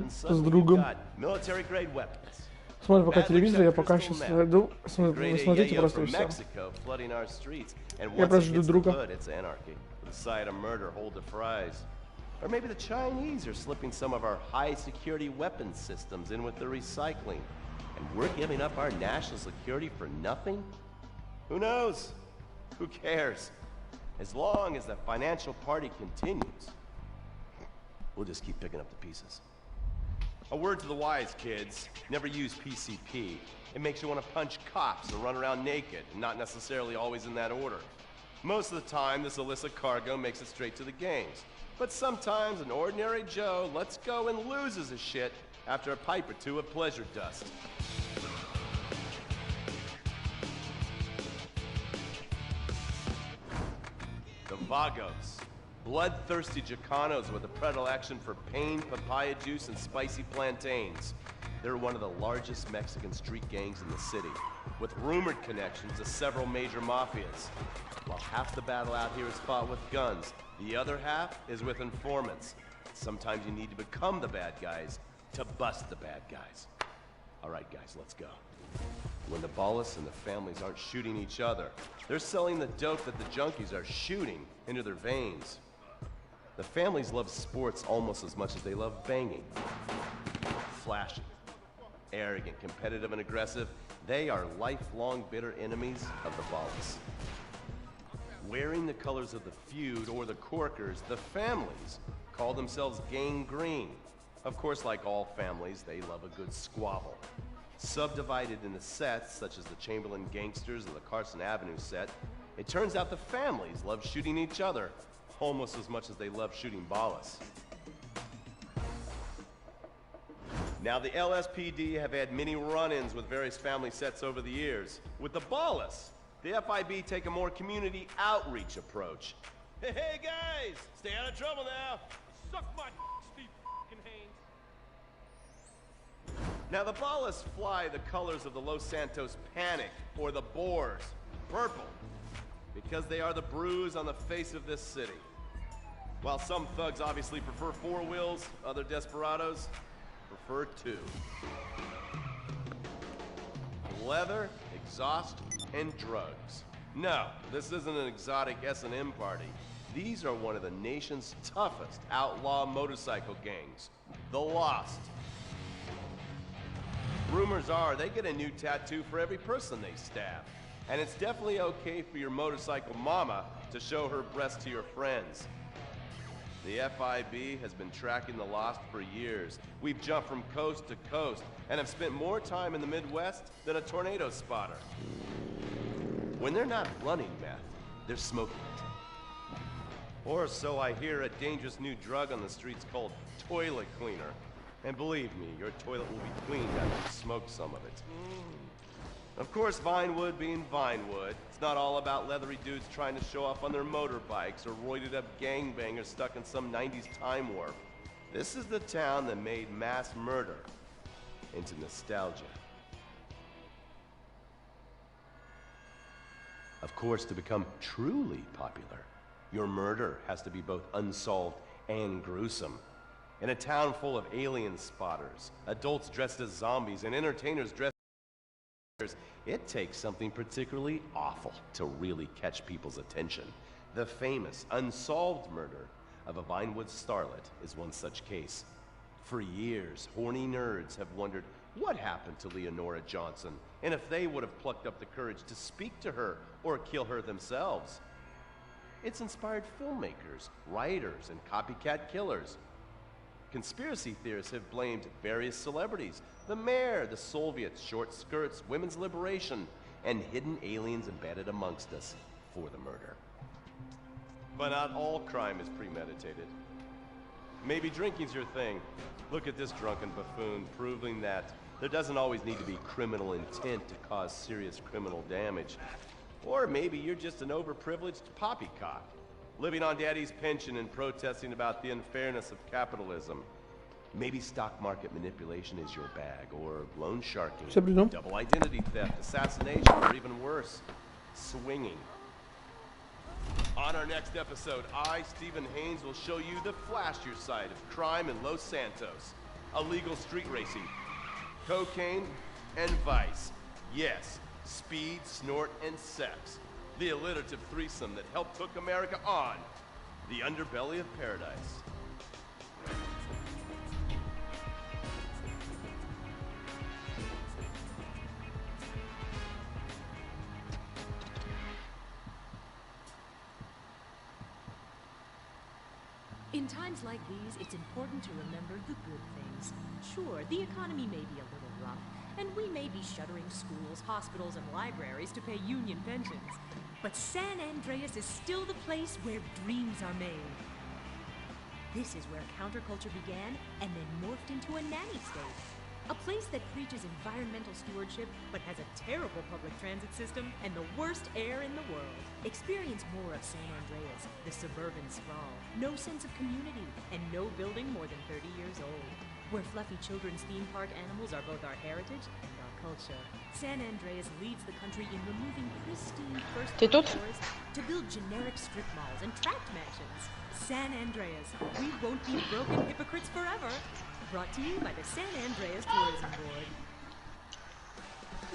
с другом. Смотрим пока телевизор, я пока сейчас иду. Вы смотрите просто и все. Я просто жду друга. Or maybe the Chinese are slipping some of our high-security weapons systems in with the recycling, and we're giving up our national security for nothing? Who knows? Who cares? As long as the financial party continues, we'll just keep picking up the pieces. A word to the wise, kids. Never use PCP. It makes you want to punch cops and run around naked, and not necessarily always in that order. Most of the time, this illicit cargo makes it straight to the games. But sometimes an ordinary Joe lets go and loses his shit after a pipe or two of pleasure dust. The Vagos. Bloodthirsty Chicanos with a predilection for pain, papaya juice, and spicy plantains. They're one of the largest Mexican street gangs in the city, with rumored connections to several major mafias. While half the battle out here is fought with guns, the other half is with informants. Sometimes you need to become the bad guys to bust the bad guys. All right, guys, let's go. When the Ballas and the families aren't shooting each other, they're selling the dope that the junkies are shooting into their veins. The families love sports almost as much as they love banging. Flashy, arrogant, competitive, and aggressive, they are lifelong bitter enemies of the Ballas. Wearing the colors of the feud or the Corkers, the families call themselves Gang Green. Of course, like all families, they love a good squabble. Subdivided into sets, such as the Chamberlain Gangsters and the Carson Avenue set, it turns out the families love shooting each other almost as much as they love shooting Ballas. Now, the LSPD have had many run-ins with various family sets over the years. With the Ballas, the FIB take a more community outreach approach. Hey guys, stay out of trouble now. Suck my Steve Haynes. Now the Ballas fly the colors of the Los Santos Panic, or the Boers, purple, because they are the bruise on the face of this city. While some thugs obviously prefer four wheels, other desperados prefer two. Leather, exhaust, and drugs. No, this isn't an exotic S&M party. These are one of the nation's toughest outlaw motorcycle gangs, the Lost. Rumors are they get a new tattoo for every person they stab. And it's definitely okay for your motorcycle mama to show her breast to your friends. The FIB has been tracking the Lost for years. We've jumped from coast to coast and have spent more time in the Midwest than a tornado spotter. When they're not running meth, they're smoking it. Or so I hear, a dangerous new drug on the streets called toilet cleaner. And believe me, your toilet will be cleaned after you smoke some of it. Of course, Vinewood being Vinewood, it's not all about leathery dudes trying to show off on their motorbikes or roided up gangbangers stuck in some 90s time warp. This is the town that made mass murder into nostalgia. Of course, to become truly popular, your murder has to be both unsolved and gruesome. In a town full of alien spotters, adults dressed as zombies, and entertainers dressed as it takes something particularly awful to really catch people's attention. The famous unsolved murder of a Vinewood starlet is one such case. For years, horny nerds have wondered what happened to Leonora Johnson, and if they would have plucked up the courage to speak to her or kill her themselves. It's inspired filmmakers, writers, and copycat killers. Conspiracy theorists have blamed various celebrities, the mayor, the Soviets, short skirts, women's liberation, and hidden aliens embedded amongst us for the murder. But not all crime is premeditated. Maybe drinking's your thing. Look at this drunken buffoon, proving that there doesn't always need to be criminal intent to cause serious criminal damage. Or maybe you're just an overprivileged poppycock, living on daddy's pension and protesting about the unfairness of capitalism. Maybe stock market manipulation is your bag, or loan sharking, double identity theft, assassination, or even worse, swinging. On our next episode, I, Stephen Haynes, will show you the flashier side of crime in Los Santos. illegal street racing, cocaine, and vice. Yes, speed, snort, and sex. The alliterative threesome that helped hook America on. The underbelly of paradise. In times like these, it's important to remember the good things. Sure, the economy may be a little rough, and we may be shuttering schools, hospitals, and libraries to pay union pensions. But San Andreas is still the place where dreams are made. This is where counterculture began and then morphed into a nanny state. A place that preaches environmental stewardship but has a terrible public transit system and the worst air in the world. Experience more of San Andreas, the suburban sprawl, no sense of community, and no building more than 30 years old. Where fluffy children's theme park animals are both our heritage and our culture. San Andreas leads the country in removing pristine first-class forests to build generic strip malls and tract mansions. San Andreas, we won't be broken hypocrites forever. Brought to you by the San Andreas Tourism Board.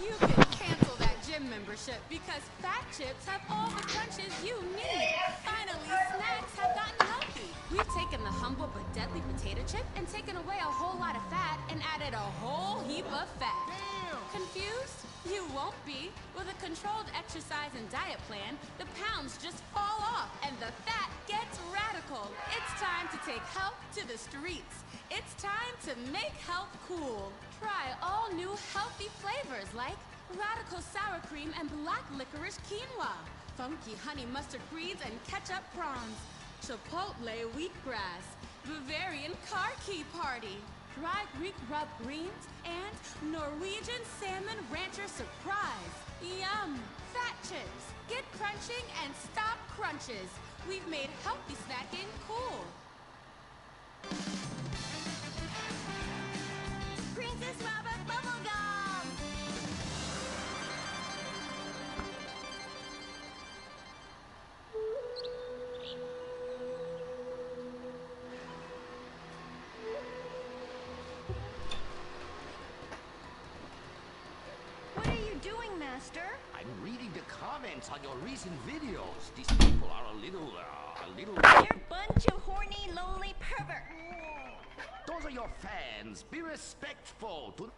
You can cancel that gym membership because Fat Chips have all the crunches you need. Finally, snacks have gotten healthy. We've taken the humble but deadly potato chip and taken away a whole lot of fat and added a whole heap of fat. Damn. Confused? You won't be. With a controlled exercise and diet plan, the pounds just fall off and the fat gets radical. It's time to take health to the streets. It's time to make health cool. Try all new healthy flavors like radical sour cream and black licorice quinoa, funky honey mustard greens and ketchup prawns, chipotle wheatgrass, Bavarian car key party, dry Greek rub greens, and Norwegian salmon rancher surprise. Yum! Fat Chips. Get crunching and stop crunches. We've made healthy snacking cool. Princess Robert Bubblegum! What are you doing, Master? I'm reading the comments on your recent videos. These people are a little... They're a bunch of horny, lonely perverts. Those are your fans. Be respectful to...